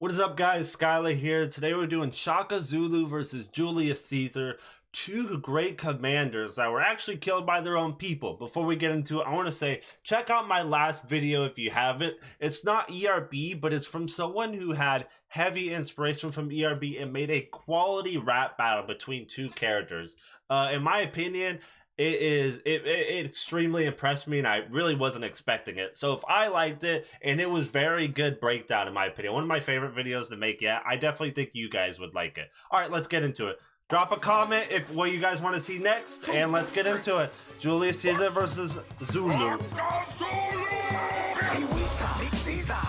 What is up, guys? Skyler here. Today we're doing Shaka Zulu versus Julius Caesar, two great commanders that were actually killed by their own people. Before we get into it, I want to say, check out my last video if you haven't. It's not ERB, but it's from someone who had heavy inspiration from ERB and made a quality rap battle between two characters. In my opinion, it extremely impressed me, and I really wasn't expecting it. So if I liked it, and it was very good breakdown in my opinion, one of my favorite videos to make yet, I definitely think you guys would like it. All right, let's get into it. Drop a comment if what you guys want to see next, and let's get into it. Julius Caesar versus Zulu.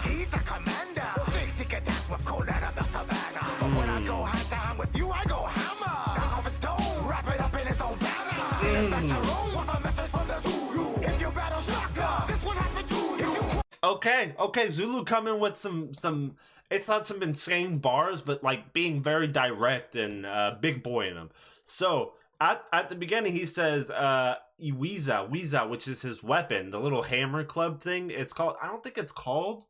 He's a commander. Thinks he can dance with Conan of the Savannah. But when I go hand to hand with you, I go hammer. Knock off his dome, wrap it up in his own banner. Back to Rome with a message from the Zulu. If you battle Shaka, this one happened to you. Okay, Zulu coming with some. It's not some insane bars, but like being very direct and big boy in them. So at the beginning, he says Iwiza, which is his weapon, the little hammer club thing. It's called. I don't think it's called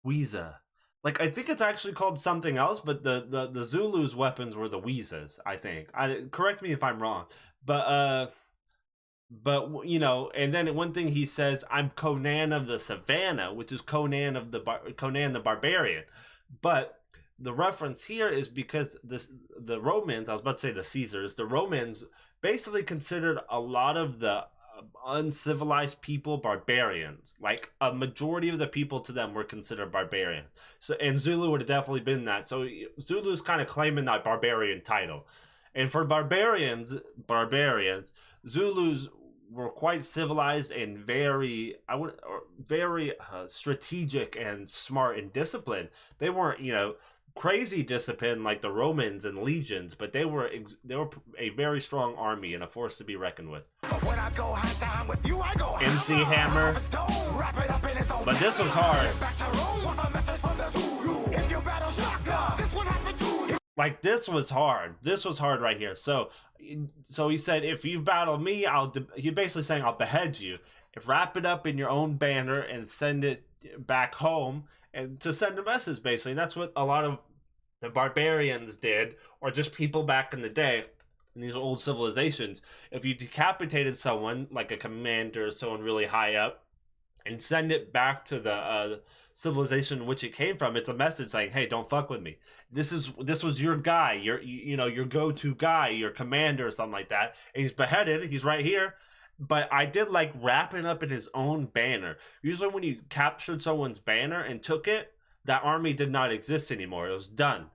Wiza. Like, I think it's actually called something else, but the Zulu's weapons were the Weezas, I think. Correct me if I'm wrong. But you know, and then one thing he says, I'm Conan of the Savannah, which is Conan the Barbarian. But the reference here is because the Romans, I was about to say the Caesars, the Romans basically considered a lot of the uncivilized people barbarians. Like a majority of the people to them were considered barbarian. So, and Zulu would have definitely been that. So Zulu's kind of claiming that barbarian title. And for barbarians, Zulus were quite civilized and very strategic and smart and disciplined. They weren't, you know, crazy discipline like the Romans and legions, but they were a very strong army and a force to be reckoned with. When I go hand to hand with you, I go MC Hammer. Wrap it up in his own But this was hard. Back to Rome with a message from the Zulu. If you battle Shaka, this one happened to you. Like, this was hard. This was hard right here. So he said, if you battle me, he's basically saying, I'll behead you. Wrap it up in your own banner and send it back home, and to send a message, basically. And that's what a lot of the barbarians did, or just people back in the day in these old civilizations. If you decapitated someone, like a commander or someone really high up, and send it back to the civilization in which it came from, it's a message saying, hey, don't fuck with me. This was your guy, your go-to guy, your commander or something like that. And he's beheaded. He's right here. But I did like wrapping up in his own banner. Usually when you captured someone's banner and took it, that army did not exist anymore. It was done.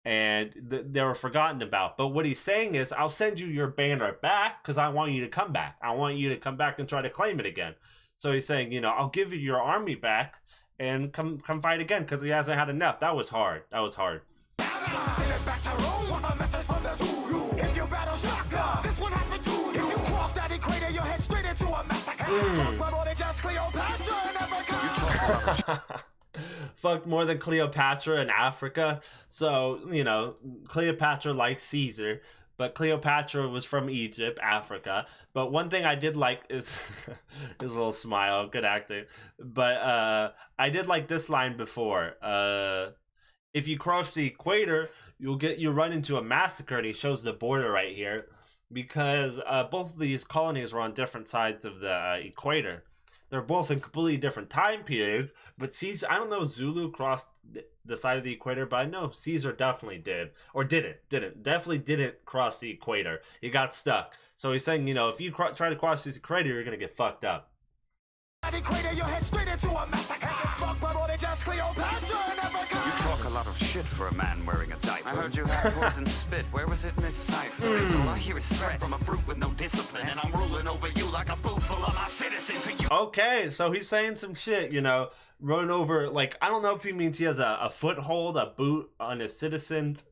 And they were forgotten about. But what he's saying is, I'll send you your banner back because I want you to come back. I want you to come back and try to claim it again. So he's saying, you know, I'll give you your army back and come fight again because he hasn't had enough. That was hard. That was hard. Back to Rome with a message from the Zulu. If you battle Shaka, this one happened to you. If you cross that equator, you'll head straight into a massacre. Fuck more than just Cleopatra in Africa. Fucked more than Cleopatra in Africa. So, you know, Cleopatra liked Caesar, but Cleopatra was from Egypt, Africa. But one thing I did like is his little smile, good acting. But I did like this line before. If you cross the equator, you run into a massacre, and he shows the border right here because both of these colonies were on different sides of the equator. They're both in completely different time periods, but Caesar, I don't know if Zulu crossed the side of the equator, but I know Caesar definitely did. Or definitely didn't cross the equator. He got stuck. So he's saying, you know, if you try to cross this equator, you're going to get fucked up. Equator, you'll head straight into a massacre. Fuck more than just Cleopatra in Africa. You talk a lot of shit for a man wearing a diaper. I heard you had poison spit. Where was it in this cipher? All I hear is threats from a brute with no discipline, and I'm ruling over you like a boot full of my citizens. And you okay, so he's saying some shit, you know, running over, like, I don't know if he means he has a foothold, a boot on his citizens,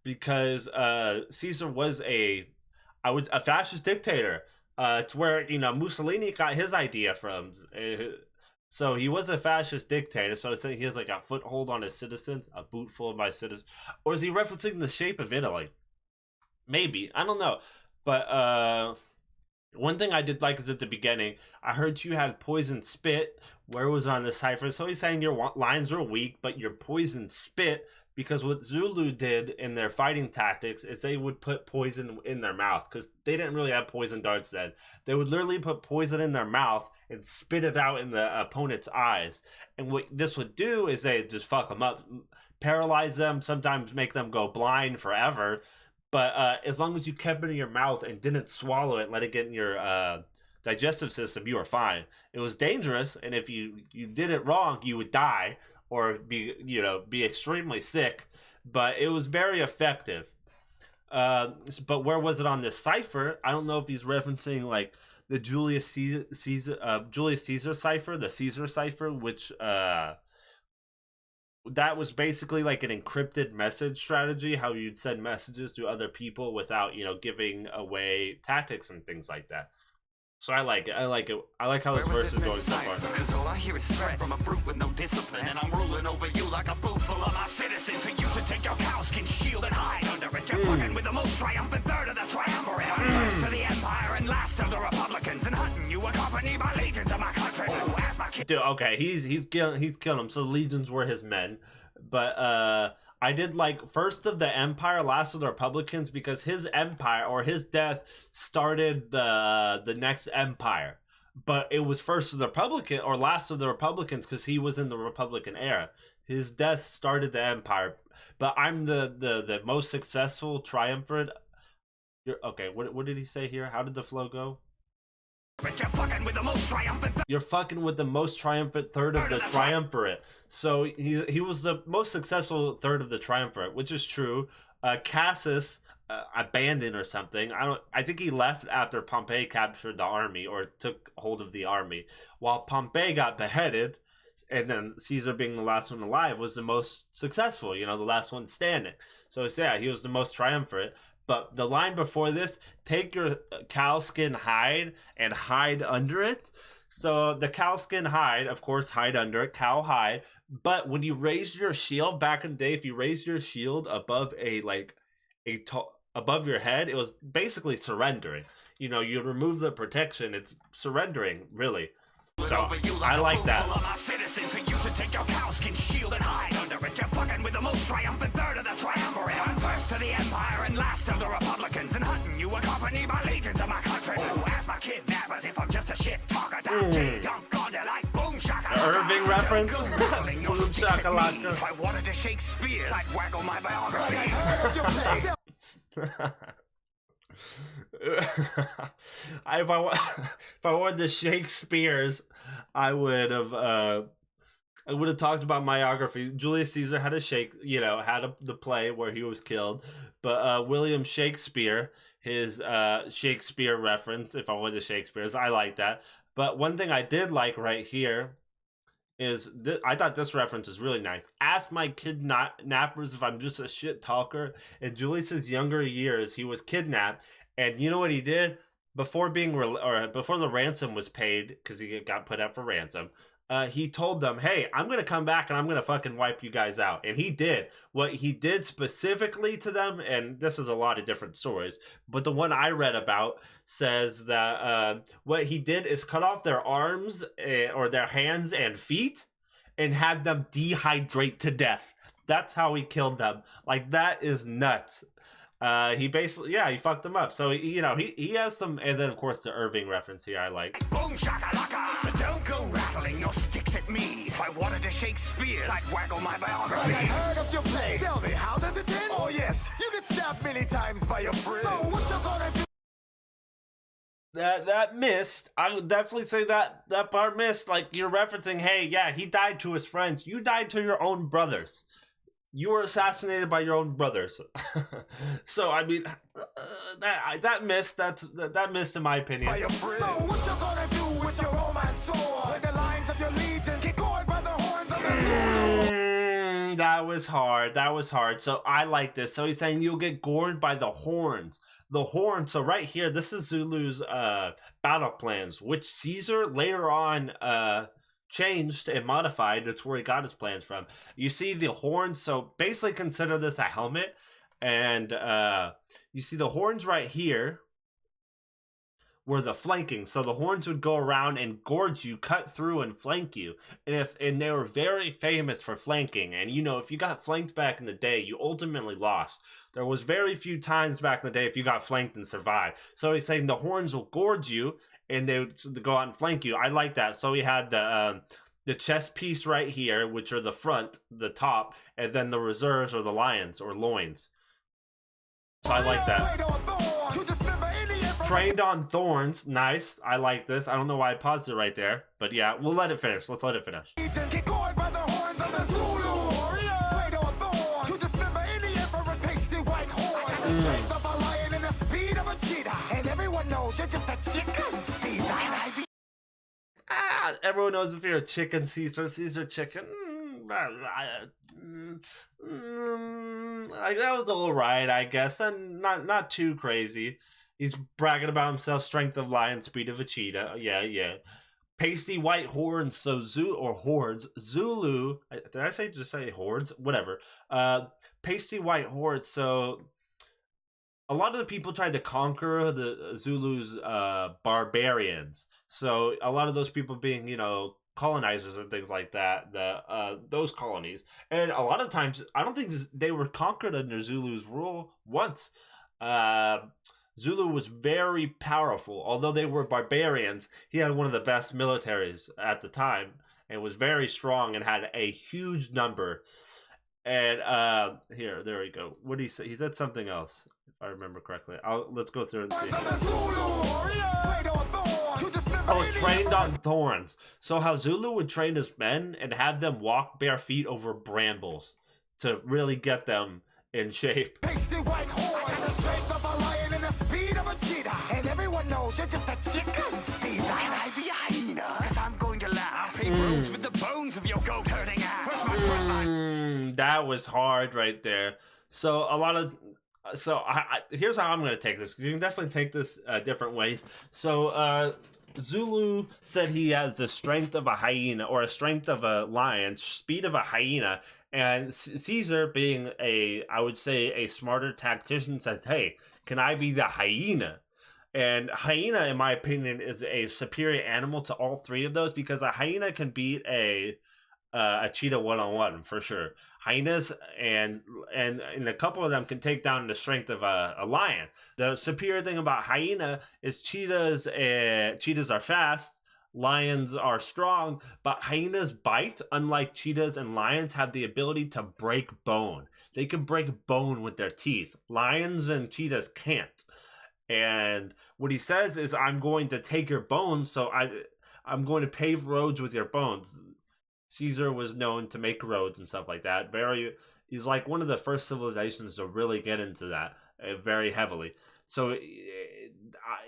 because Caesar was a fascist dictator. To where, you know, Mussolini got his idea from. So he was a fascist dictator. So I say he has like a foothold on his citizens, a boot full of my citizens. Or is he referencing the shape of Italy? Maybe. I don't know. But One thing I did like is at the beginning, I heard you had poison spit. Where was it on the cipher? So he's saying your lines were weak, but your poison spit, because what Zulu did in their fighting tactics is they would put poison in their mouth, because they didn't really have poison darts then. They would literally put poison in their mouth and spit it out in the opponent's eyes. And what this would do is they just fuck them up, paralyze them, sometimes make them go blind forever. But as long as you kept it in your mouth and didn't swallow it, let it get in your digestive system, you were fine. It was dangerous, and if you did it wrong, you would die or be extremely sick. But it was very effective. But where was it on this cipher? I don't know if he's referencing like the Julius Caesar cipher, the Caesar cipher, which that was basically like an encrypted message strategy, how you'd send messages to other people without, giving away tactics and things like that. So I like it. I like how this verse is going so far. Because all I hear is threat from a brute with no discipline, and I'm ruling over you like a boot full of my citizens. And you should take your cowskin shield and hide under it. You're fucking with the most triumphant third of the triumvirate. First to the empire and last of the Republicans, and hunting you accompanied by legions of my country. Oh, as my kid. Dude, okay, he's killing him. So the legions were his men, but I did like first of the empire, last of the Republicans, because his empire or his death started the next empire. But it was first of the Republican or last of the Republicans because he was in the Republican era. His death started the empire. But I'm the most successful triumvirate. Okay, what did he say here? How did the flow go? But you're fucking with the most triumphant. You're fucking with the most triumphant third of the triumvirate. So he was the most successful third of the triumvirate, which is true. Cassius abandoned or something. I think he left after Pompey captured the army or took hold of the army, while Pompey got beheaded, and then Caesar, being the last one alive, was the most successful. The last one standing. So yeah, he was the most triumvirate. But the line before this, take your cowskin hide and hide under it. So the cowskin hide, of course, hide under it, cow hide. But when you raise your shield back in the day, if you raise your shield above above your head, it was basically surrendering. You remove the protection, it's surrendering, really. So I like that. You should take your cowskin shield and hide under it. You're fucking with the most triumphant third of the triumvirate. I'm first to the empire and last of the Republicans, and hunting you accompanied by legions of my country. Oh, ask my kidnappers if I'm just a shit talker. Dunk on you like boom shaka. Irving reference. Boom shakalaka. If I wanted to Shakespeare, I'd waggle my biography. If I wanted the Shakespeare's, I would have talked about biography. Julius Caesar had the play where he was killed, but William Shakespeare, his Shakespeare reference. If I wanted Shakespeare's, I like that. But one thing I did like right here is I thought this reference is really nice. Ask my kidnappers if I'm just a shit talker. In Julius's younger years, he was kidnapped, and you know what he did before before the ransom was paid, because he got put up for ransom. He told them, "Hey, I'm gonna come back and I'm gonna fucking wipe you guys out." And he did. What he did specifically to them, and this is a lot of different stories, but the one I read about says that what he did is cut off their arms or their hands and feet and had them dehydrate to death. That's how he killed them. Like, that is nuts. He basically, he fucked them up. So, he has some, and then of course the Irving reference here I like. Boom shakalaka, so don't go rattling your sticks at me. If I wanted to Shakespeare, I'd waggle my biography. I heard of your play. Tell me, how does it end? Oh yes, you get stabbed many times by your friends. So what you gonna do? That missed. I would definitely say that part missed. Like, you're referencing, hey, yeah, he died to his friends. You died to your own brothers. You were assassinated by your own brothers. So I mean, that missed. That missed in my opinion. By your friends. So what you gonna do with your Roman sword? With the lines of your legion, get gored by the horns of the sword. That was hard. That was hard. So I like this. So he's saying you'll get gored by the horns. The horn. So right here, this is Zulu's battle plans, which Caesar later on changed and modified. That's where he got his plans from. You see the horns, so basically consider this a helmet, and you see the horns right here, were the flanking. So the horns would go around and gorge you, cut through, and flank you. And they were very famous for flanking. And if you got flanked back in the day, you ultimately lost. There was very few times back in the day if you got flanked and survived. So he's saying the horns will gorge you, and they would go out and flank you. I like that. So we had the chest piece right here, which are the front, the top, and then the reserves or the lions or loins. So I like that. Trained on thorns. Nice. I like this. I don't know why I paused it right there. But yeah, we'll let it finish. Let's let it finish. Everyone knows if you're a chicken, Caesar chicken. That was alright, I guess, and not too crazy. He's bragging about himself, strength of lion, speed of a cheetah. Yeah. Pasty white horns, so hordes. Zulu. Did I just say hordes? Whatever. Pasty white hordes. So a lot of the people tried to conquer the Zulus, barbarians. So a lot of those people being, colonizers and things like that, those colonies. And a lot of times, I don't think they were conquered under Zulu's rule once. Zulu was very powerful. Although they were barbarians, he had one of the best militaries at the time and was very strong and had a huge number. And there we go. What did he say? He said something else, if I remember correctly. Let's go through and see. Oh, trained on thorns. So how Zulu would train his men and have them walk bare feet over brambles to really get them in shape. Pasty white horse has the strength of a lion and the speed of a cheetah. And everyone knows you're just a chicken, Caesar. Can I be a hyena? Cause I'm going to laugh. Pave roads with the bones of your goat herding ass. First my front line. That was hard right there. So a lot of... So here's how I'm going to take this. You can definitely take this different ways. So Zulu said he has the strength of a hyena, or a strength of a lion, speed of a hyena, and Caesar, being I would say a smarter tactician, said, hey, can I be the hyena? And hyena, in my opinion, is a superior animal to all three of those, because a hyena can beat a cheetah one-on-one for sure. Hyenas and a couple of them can take down the strength of a lion. The superior thing about hyena is cheetahs are fast, lions are strong, but hyenas bite. Unlike cheetahs and lions, have the ability to break bone. They can break bone with their teeth. Lions and cheetahs can't. And what he says is, I'm going to take your bones, so I'm going to pave roads with your bones. Caesar was known to make roads and stuff like that. He's like one of the first civilizations to really get into that very heavily. So,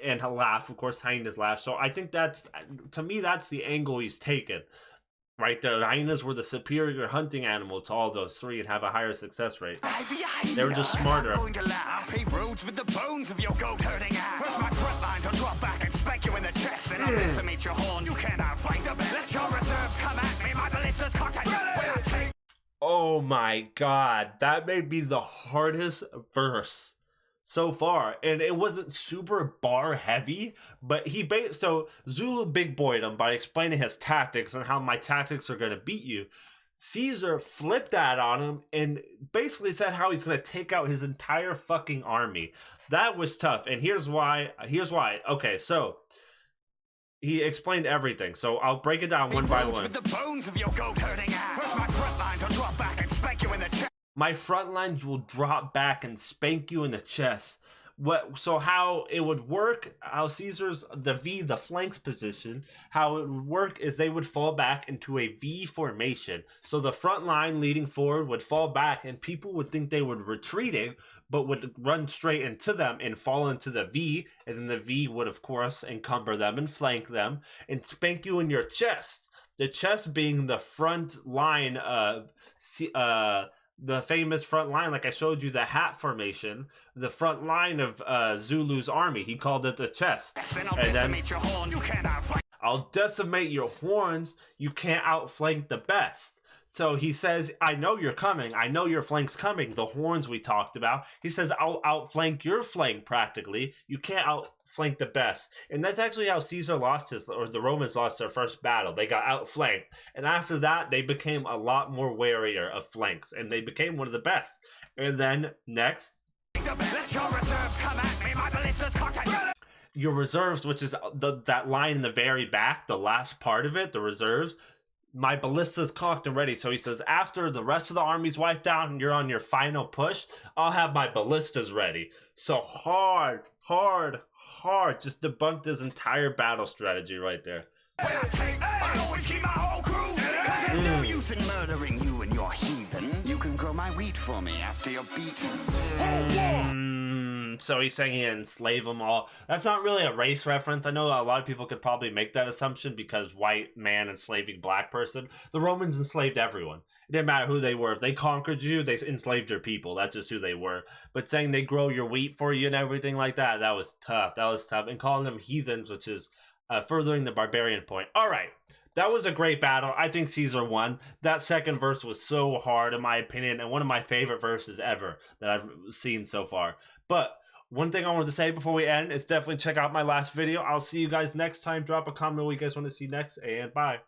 and he'll laugh, of course, hyenas laugh. So I think to me, that's the angle he's taken. Right there, hyenas were the superior hunting animal to all those three and have a higher success rate. They were just smarter. I'm going to laugh. Pave roads with the bones of your goat herding ass. First my front lines, I'll drop back and spank you in the chest, and I'll decimate your horn. You can't outflank the best. Let your reserves come at me. My ballista's cocked. Oh my god, that may be the hardest verse so far, and it wasn't super bar heavy, but so Zulu big boyed him by explaining his tactics and how my tactics are going to beat you. Caesar flipped that on him and basically said how he's going to take out his entire fucking army. That was tough, and here's why. Okay, so he explained everything, so I'll break it down one by one. With the bones of your goat herding ass. First my front lines, I'll drop back and spank you in the chest. My front lines will drop back and spank you in the chest. So how it would work, how Caesar's, the flanks position, how it would work is they would fall back into a V formation. So the front line leading forward would fall back, and people would think they were retreating, but would run straight into them and fall into the V, and then the V would, of course, encumber them and flank them and spank you in your chest. The chest being the front line of the famous front line, like I showed you, the hat formation, the front line of Zulu's army. He called it the chest. And then, I'll decimate your horns. You can't outflank the best. So he says, I know you're coming. I know your flank's coming. The horns we talked about. He says, I'll outflank your flank practically. You can't outflank the best. And that's actually how Caesar lost the Romans lost their first battle. They got outflanked. And after that, they became a lot more warier of flanks. And they became one of the best. And then next. Let your reserves come at me, my ballista's cocked. Your reserves, which is that line in the very back, the last part of it, the reserves. My ballista's cocked and ready. So he says, after the rest of the army's wiped out and you're on your final push, I'll have my ballistas ready. So hard. Just debunked his entire battle strategy right there. I always keep my whole crew. Cause there's no use in murdering you and your heathen. You can grow my wheat for me after you're beaten. So he's saying he enslave them all. That's not really a race reference. I know a lot of people could probably make that assumption because white man enslaving black person. The Romans enslaved everyone. It didn't matter who they were. If they conquered you, they enslaved your people. That's just who they were. But saying they grow your wheat for you and everything like that, that was tough. And calling them heathens, which is furthering the barbarian point. All right. That was a great battle. I think Caesar won. That second verse was so hard, in my opinion, and one of my favorite verses ever that I've seen so far. But one thing I wanted to say before we end is definitely check out my last video. I'll see you guys next time. Drop a comment what you guys want to see next, and bye.